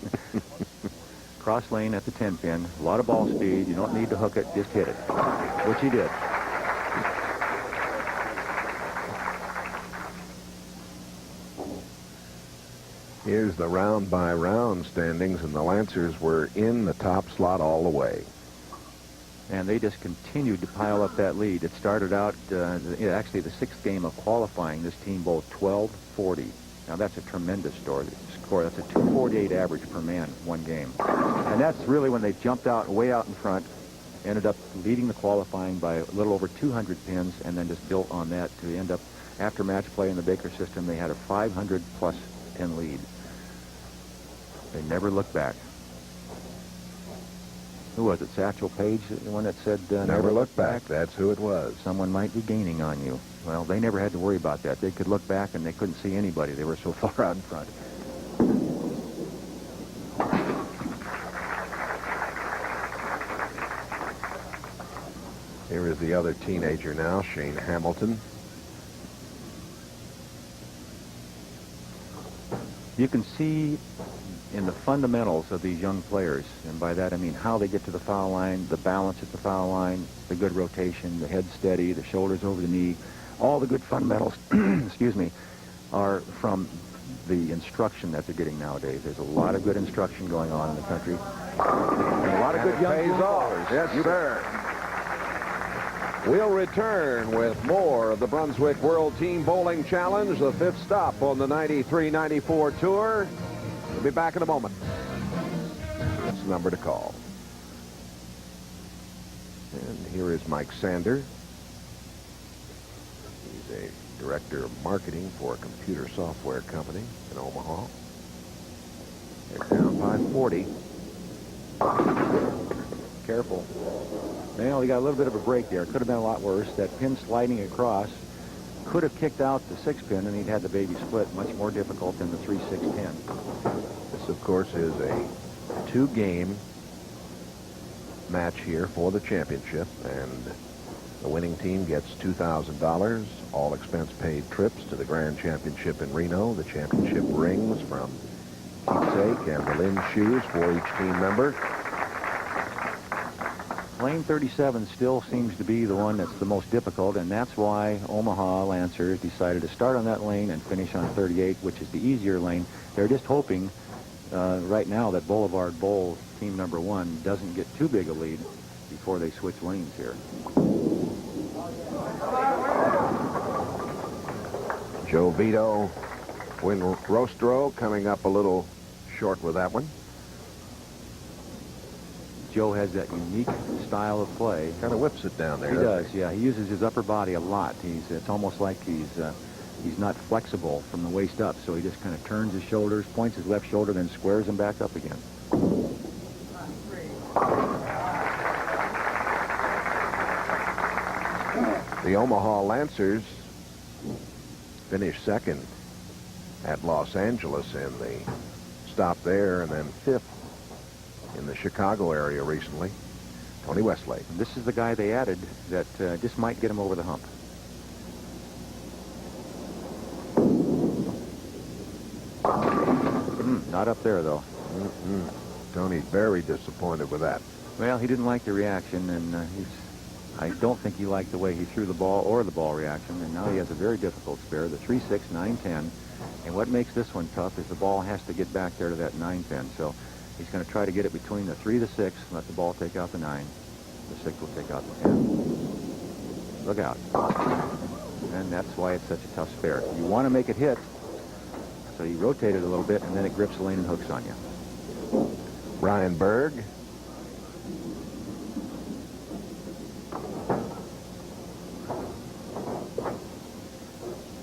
Cross lane at the 10-pin, a lot of ball speed. You don't need to hook it, just hit it, which he did. Here's the round-by-round standings, and the Lancers were in the top slot all the way. And they just continued to pile up that lead. It started out, actually the 6th game of qualifying, this team bowled 12-40. Now that's a tremendous score. That's a 248 average per man, 1 game. And that's really when they jumped out way out in front ended up leading the qualifying by a little over 200 pins, and then just built on that to end up, after match play in the Baker system, they had a 500-plus pin lead. They never looked back. Who was it? Satchel Paige, the one that said, never look back. That's who it was. Someone might be gaining on you. Well, they never had to worry about that. They could look back and they couldn't see anybody. They were so far out in front. Here is the other teenager now, Shane Hamilton. You can see in the fundamentals of these young players, and by that I mean how they get to the foul line, the balance at the foul line, the good rotation, the head steady, the shoulders over the knee, all the good fundamentals, excuse me, are from the instruction that they're getting nowadays. There's a lot of good instruction going on in the country. And a lot of good young players. Yes, sir. We'll return with more of the Brunswick World Team Bowling Challenge, the 5th stop on the 93-94 tour. We'll be back in a moment. That's the number to call. And here is Mike Sander. He's a director of marketing for a computer software company in Omaha. They're down by 40. Careful. Well, he got a little bit of a break there. Could have been a lot worse. That pin sliding across could have kicked out the 6-pin, and he'd had the baby split. Much more difficult than the 3-6 pin. This, of course, is a 2-game match here for the championship, and the winning team gets $2,000, all expense-paid trips to the Grand Championship in Reno, the championship rings from keepsake, and the Lynn shoes for each team member. Lane 37 still seems to be the one that's the most difficult, and that's why Omaha Lancers decided to start on that lane and finish on 38, which is the easier lane. They're just hoping right now that Boulevard Bowl, team number 1, doesn't get too big a lead before they switch lanes here. Joe Vito, Win Rostro coming up a little short with that one. Joe has that unique style of play. Kind of whips it down there. He does, yeah. He uses his upper body a lot. It's almost like he's not flexible from the waist up, so he just kind of turns his shoulders, points his left shoulder, then squares him back up again. The Omaha Lancers finished second at Los Angeles in the stop there, and then 5th in the Chicago area recently. Tony Westlake. This is the guy they added that just might get him over the hump. Not up there, though. Tony's very disappointed with that. Well, he didn't like the reaction, and I don't think he liked the way he threw the ball or the ball reaction, and now he has a very difficult spare, the 3-6, 9-10. And what makes this one tough is the ball has to get back there to that 9-pin. So he's going to try to get it between the 3 to 6, let the ball take out the 9. The 6 will take out the 10. Look out. And that's why it's such a tough spare. You want to make it hit, so you rotate it a little bit, and then it grips the lane and hooks on you. Ryan Berg.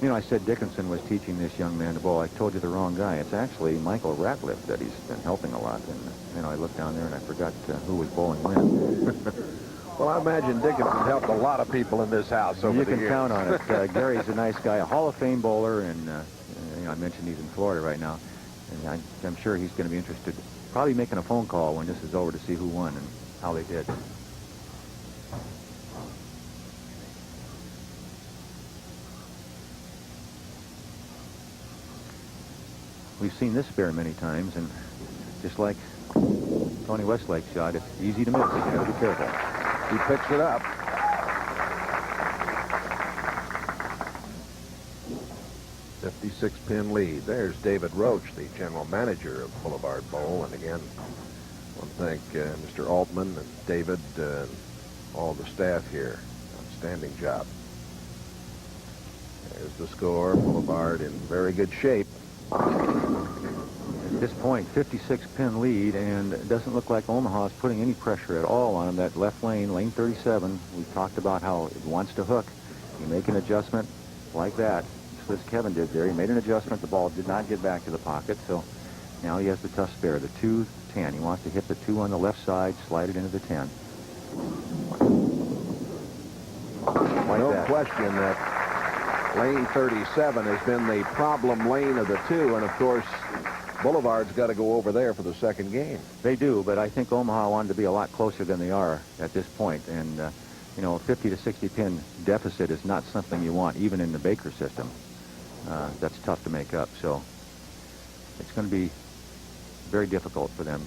You know, I said Dickinson was teaching this young man to bowl. I told you the wrong guy. It's actually Michael Ratliff that he's been helping a lot. And, you know, I looked down there and I forgot who was bowling when. Well, I imagine Dickinson helped a lot of people in this house over the years. You can count on it. Gary's a nice guy, a Hall of Fame bowler, and you know, I mentioned he's in Florida right now. And I'm sure he's going to be interested, probably making a phone call when this is over to see who won and how they did. We've seen this spare many times, and just like Tony Westlake's shot, it's easy to miss. You got to be careful. He picks it up. $56-pin lead. There's David Roach, the general manager of Boulevard Bowl. And again, I want to thank Mr. Altman and David and all the staff here. Outstanding job. There's the score. Boulevard in very good shape. At this point, 56-pin lead, and it doesn't look like Omaha's putting any pressure at all on him. That left lane, lane 37, we talked about how it wants to hook. You make an adjustment like that, just as Kevin did there. He made an adjustment. The ball did not get back to the pocket, so now he has the tough spare, the 2-10. He wants to hit the 2 on the left side, slide it into the 10. Like No that. question that lane 37 has been the problem lane of the 2, and of course Boulevard's got to go over there for the second game. They do, but I think Omaha wanted to be a lot closer than they are at this point. And, you know, a 50 to 60 pin deficit is not something you want, even in the Baker system. That's tough to make up. So it's going to be very difficult for them.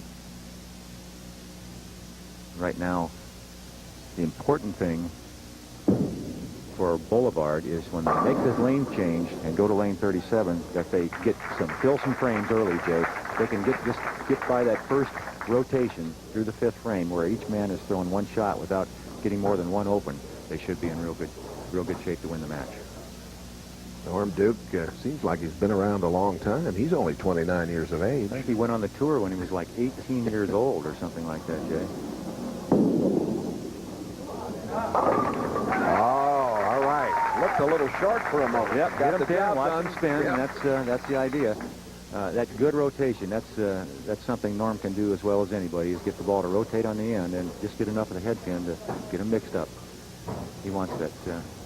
Right now, the important thing for Boulevard is when they make this lane change and go to lane 37, that they fill some frames early, Jay. They can just get by that first rotation through the 5th frame where each man is throwing one shot without getting more than one open. They should be in real good shape to win the match. Norm Duke seems like he's been around a long time. He's only 29 years of age. I think he went on the tour when he was like 18 years old or something like that, Jay. Looked a little short for a moment. Yep, got get the him job watch done. him spin, Yep. and that's the idea. That good rotation, that's something Norm can do as well as anybody, is get the ball to rotate on the end and just get enough of the head pin to get him mixed up. He wants that.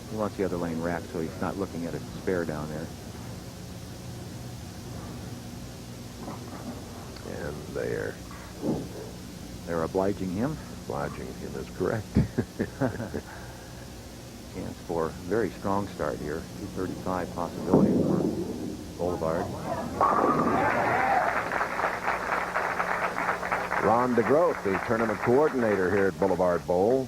He wants the other lane racked so he's not looking at a spare down there. And they're obliging him. Obliging him is correct. Chance for a very strong start here. 235 possibility for Boulevard. Ron DeGroat, the tournament coordinator here at Boulevard Bowl.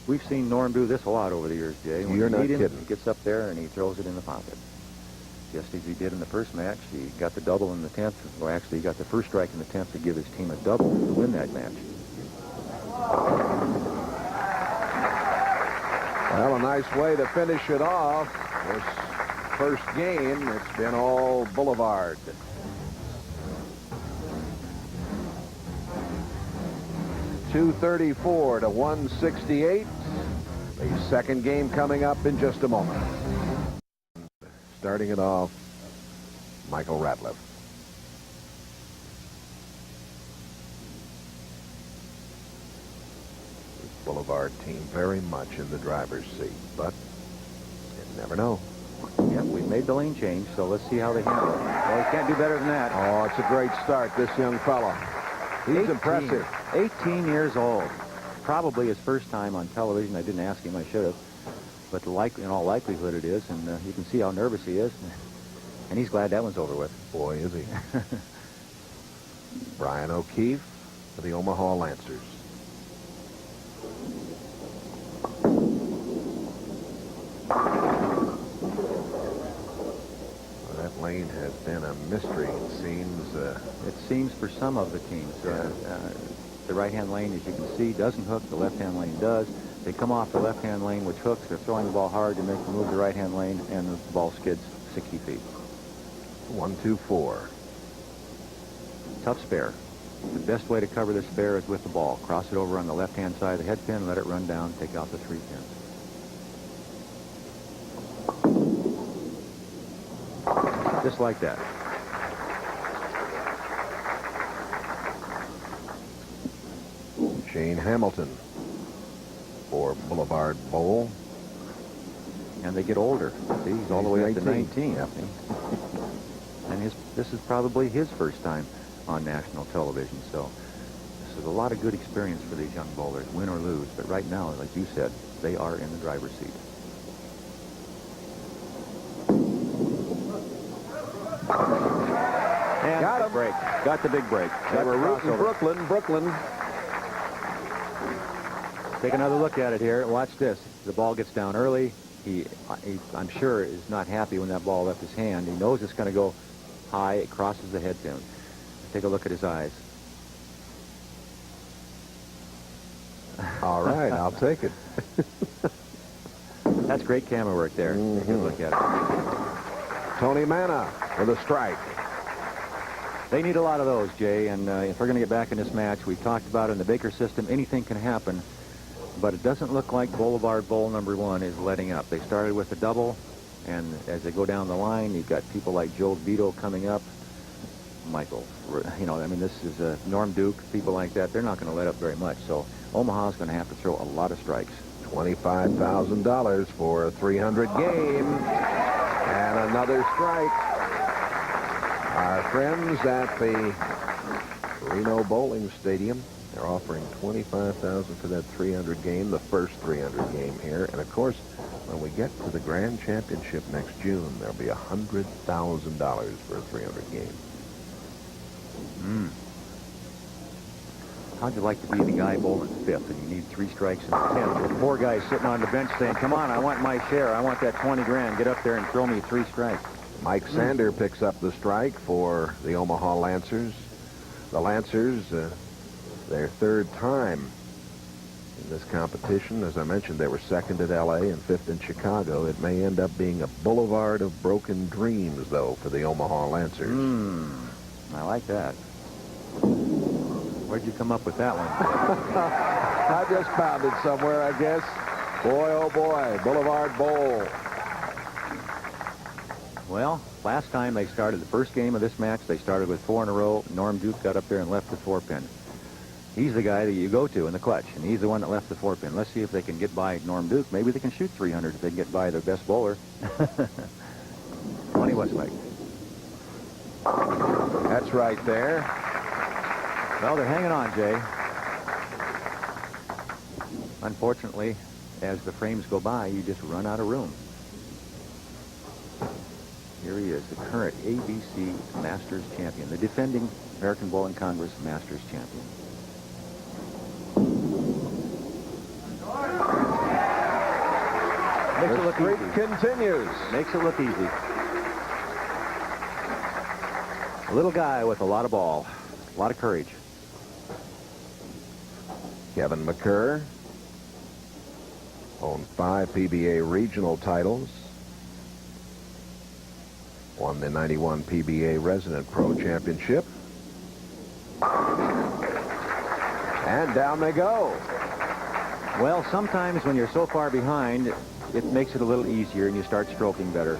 We've seen Norm do this a lot over the years, Jay. When You're you not need him, kidding. he gets up there and he throws it in the pocket. Just as he did in the first match. He got the double in the 10th. Or actually, he got the first strike in the 10th to give his team a double to win that match. Well, a nice way to finish it off. This first game, it's been all Boulevard. .234 to 168. The second game coming up in just a moment. Starting it off, Michael Ratliff. This Boulevard team very much in the driver's seat, but you never know. Yeah, we made the lane change, so let's see how they handle it. Well, he can't do better than that. Oh, it's a great start, this young fella. He's impressive. 18 years old. Probably his first time on television. I didn't ask him. I should have. But in all likelihood it is, and you can see how nervous he is. And he's glad that one's over with. Boy, is he. Brian O'Keefe for the Omaha Lancers. Well, that lane has been a mystery, it seems. It seems for some of the teams. The right-hand lane, as you can see, doesn't hook. The left-hand lane does. They come off the left-hand lane, which hooks. They're throwing the ball hard to make them move the right-hand lane, and the ball skids 60 feet. 1-2-4. Tough spare. The best way to cover this spare is with the ball. Cross it over on the left-hand side of the head pin, let it run down, take out the 3 pins. Just like that. Shane Hamilton for Boulevard Bowl. And they get older. See, he's all the way up to 19. Yep. And this is probably his first time on national television. So this is a lot of good experience for these young bowlers, win or lose. But right now, like you said, they are in the driver's seat. And Got him. break. Got the big break. They were rooting crossover. Brooklyn. Take another look at it here. Watch this. The ball gets down early. He, I'm sure, is not happy when that ball left his hand. He knows it's going to go high. It crosses the head pin. Take a look at his eyes. All right, I'll take it. That's That's great camera work there. Take a good look at it. Tony Manna with a strike. They need a lot of those, Jay, and if we're going to get back in this match, we've talked about in the Baker system, anything can happen, but it doesn't look like Boulevard Bowl #1 is letting up. They started with a double, and as they go down the line, you've got people like Joe Vito coming up, Michael, you know, I mean, this is Norm Duke, people like that. They're not going to let up very much, so Omaha's going to have to throw a lot of strikes. $25,000 for a 300 game, and another strike. Our friends at the Reno Bowling Stadium, they're offering $25,000 for that 300 game, the first 300 game here. And of course, when we get to the Grand Championship next June, there'll be $100,000 for a 300 game. How'd you like to be the guy bowling fifth and you need 3 strikes in the 10th with 4 guys sitting on the bench saying, come on, I want my share. I want that 20 grand. Get up there and throw me 3 strikes. Mike Sander picks up the strike for the Omaha Lancers. The Lancers, their 3rd time in this competition. As I mentioned, they were 2nd at L.A. and 5th in Chicago. It may end up being a boulevard of broken dreams, though, for the Omaha Lancers. I like that. Where'd you come up with that one? I just found it somewhere, I guess. Boy, oh boy, Boulevard Bowl. Well, last time they started the first game of this match, they started with 4 in a row. Norm Duke got up there and left the 4-pin. He's the guy that you go to in the clutch, and he's the one that left the 4-pin. Let's see if they can get by Norm Duke. Maybe they can shoot 300 if they can get by their best bowler. Money Westlake. That's right there. Well, they're hanging on, Jay. Unfortunately, as the frames go by, you just run out of room. Here he is, the current ABC Masters champion, the defending American Bowling Congress Masters champion. Makes it look easy. Continues. Makes it look easy. A little guy with a lot of ball, a lot of courage. Kevin McCurr owned 5 PBA regional titles. Won the 91 PBA Resident Pro Championship. And down they go. Well, sometimes when you're so far behind, it makes it a little easier and you start stroking better.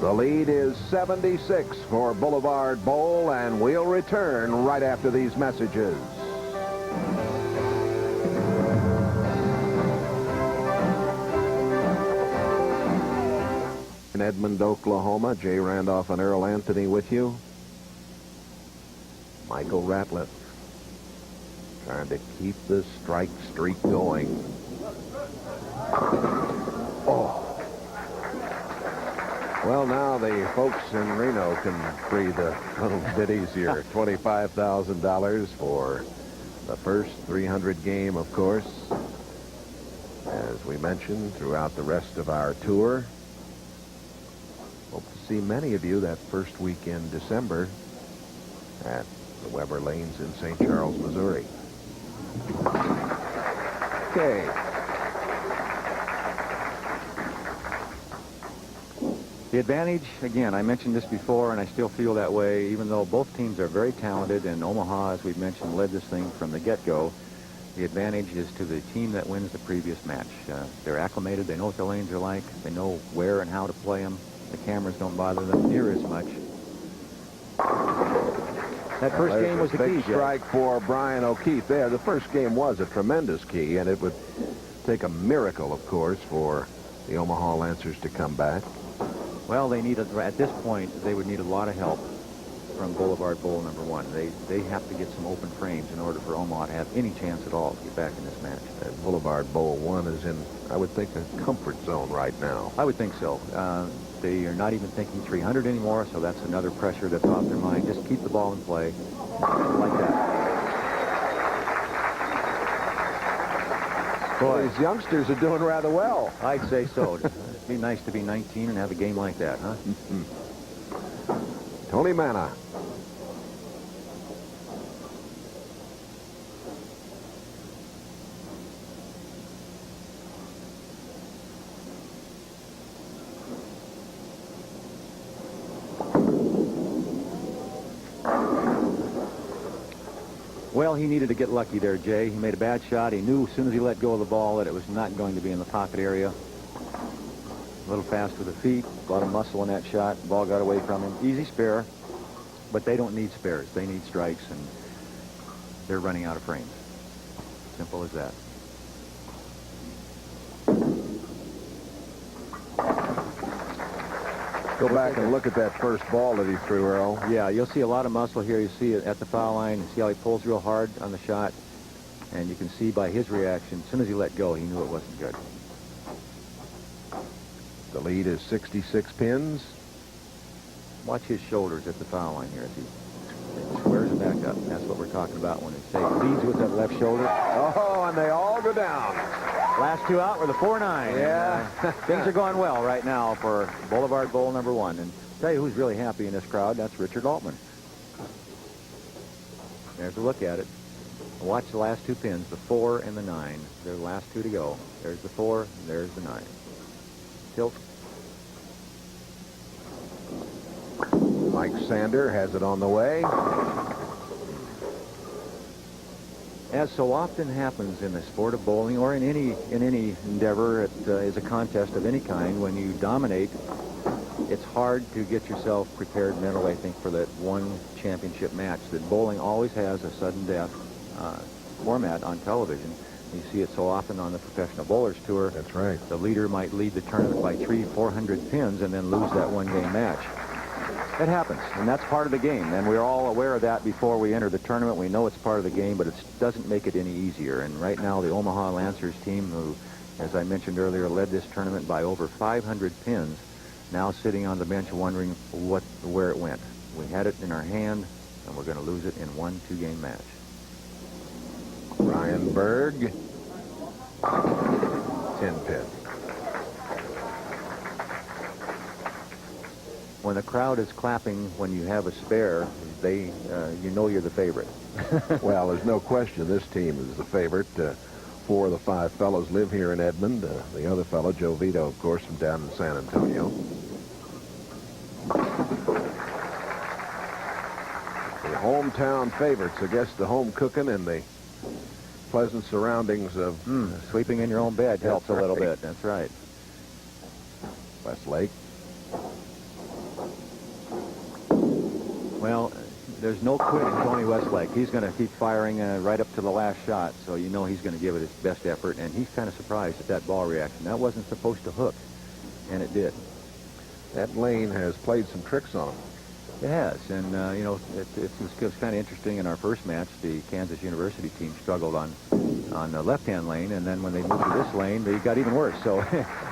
The lead is 76 for Boulevard Bowl, and we'll return right after these messages. In Edmond, Oklahoma, Jay Randolph and Earl Anthony with you. Michael Ratliff trying to keep the strike streak going. Oh. Well, now the folks in Reno can breathe a little bit easier. $25,000 for the first 300 game, of course. As we mentioned, throughout the rest of our tour. Hope to see many of you that first week in December at the Weber Lanes in St. Charles, Missouri. Okay. The advantage, again, I mentioned this before, and I still feel that way, even though both teams are very talented, and Omaha, as we've mentioned, led this thing from the get-go. The advantage is to the team that wins the previous match. They're acclimated. They know what the lanes are like. They know where and how to play them. The cameras don't bother them near as much. That first game was the key, big strike for Brian O'Keefe there. The first game was a tremendous key, and it would take a miracle, of course, for the Omaha Lancers to come back. Well, they need, at this point, they would need a lot of help from Boulevard Bowl #1. They have to get some open frames in order for Omaha to have any chance at all to get back in this match. And Boulevard Bowl 1 is in, I would think, a comfort zone right now. I would think so. They are not even thinking 300 anymore, so that's another pressure that's off their mind. Just keep the ball in play like that. Boy, these youngsters are doing rather well. I'd say so. It'd be nice to be 19 and have a game like that, huh? Tony Manna. Well, he needed to get lucky there, Jay. He made a bad shot. He knew as soon as he let go of the ball that it was not going to be in the pocket area. A little fast with the feet, a lot of muscle in that shot. Ball got away from him. Easy spare, but they don't need spares. They need strikes, and they're running out of frames. Simple as that. Go back and look at that first ball that he threw, Earl. Yeah, you'll see a lot of muscle here. You see it at the foul line. You see how he pulls real hard on the shot. And you can see by his reaction, as soon as he let go, he knew it wasn't good. The lead is 66 pins. Watch his shoulders at the foul line here as he squares it back up. That's what we're talking about when it says leads with that left shoulder. Oh, and they all go down. Last two out were the 4-9. Yeah. Things are going well right now for Boulevard Bowl number 1. And I'll tell you who's really happy in this crowd. That's Richard Altman. There's a look at it. Watch the last two pins, the 4 and the 9. They're the last two to go. There's the 4, and there's the 9. Tilt. Mike Sander has it on the way. As so often happens in the sport of bowling, or in any endeavor, it is a contest of any kind. When you dominate, it's hard to get yourself prepared mentally, I think, for that one championship match. That bowling always has a sudden death format on television. You see it so often on the Professional Bowlers Tour. That's right. The leader might lead the tournament by 300-400 pins and then lose that one-game match. It happens, and that's part of the game, and we're all aware of that before we enter the tournament. We know it's part of the game, but it doesn't make it any easier. And right now, the Omaha Lancers team, who, as I mentioned earlier, led this tournament by over 500 pins, now sitting on the bench wondering where it went. We had it in our hand, and we're going to lose it in one 2-game match. Ryan Berg, 10 pins. When the crowd is clapping when you have a spare, you know you're the favorite. Well, there's no question this team is the favorite. 4 of the 5 fellows live here in Edmond. The other fellow, Joe Vito, of course, from down in San Antonio. The hometown favorites against the home cooking and the pleasant surroundings of... Sleeping in your own bed helps a little bit. That's right. Westlake. Well, there's no quit in Tony Westlake. He's going to keep firing right up to the last shot, so you know he's going to give it his best effort, and he's kind of surprised at that ball reaction. That wasn't supposed to hook, and it did. That lane has played some tricks on him. It has, and, you know, it was kind of interesting in our first match. The Kansas University team struggled on the left-hand lane, and then when they moved to this lane, they got even worse. So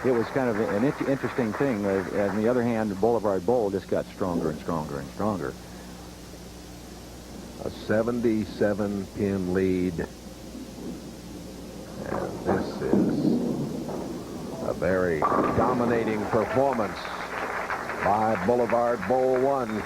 it was kind of an interesting thing. On the other hand, the Boulevard Bowl just got stronger and stronger and stronger. A 77-pin lead. And this is a very dominating performance by Boulevard Bowl 1.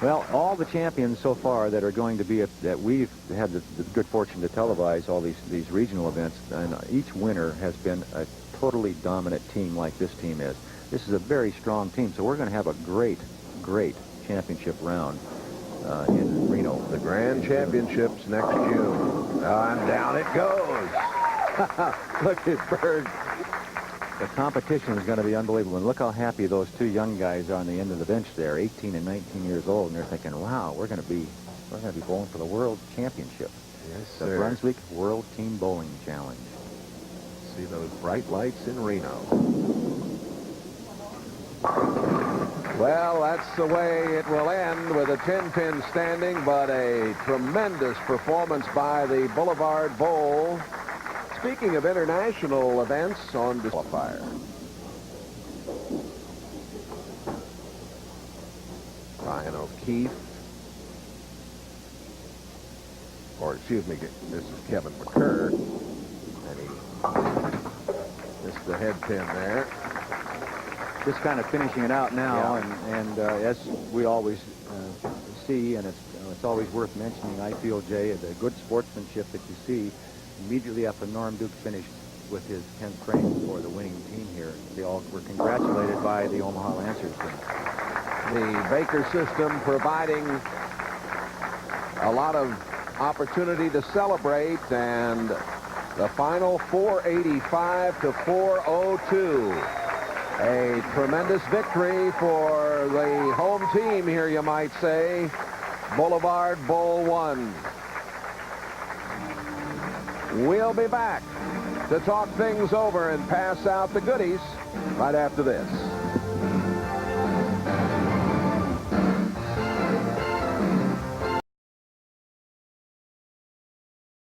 Well, all the champions so far that are going to be that we've had the good fortune to televise all these regional events, and each winner has been a totally dominant team like this team is. This is a very strong team, so we're going to have a great championship round in Reno. The Grand Championships next June. And down it goes. Look at Berg. The competition is going to be unbelievable. And look how happy those two young guys are on the end of the bench there, 18 and 19 years old, and they're thinking, wow, we're going to be bowling for the World Championship. Yes, the sir. Brunswick World Team Bowling Challenge. See those bright lights in Reno. Well, that's the way it will end with a 10-pin standing, but a tremendous performance by the Boulevard Bowl. Speaking of international events on qualifier. Ryan O'Keefe. Or, excuse me, this is Kevin McCurr. And this is the head pin there. Just kind of finishing it out now, yeah. and as we always see, and it's always worth mentioning, I feel, Jay, the good sportsmanship that you see immediately after Norm Duke finished with his 10th frame for the winning team here. They all were congratulated by the Omaha Lancers team. The Baker system providing a lot of opportunity to celebrate, and the final 485 to 402. A tremendous victory for the home team here, you might say. Boulevard Bowl 1. We'll be back to talk things over and pass out the goodies right after this.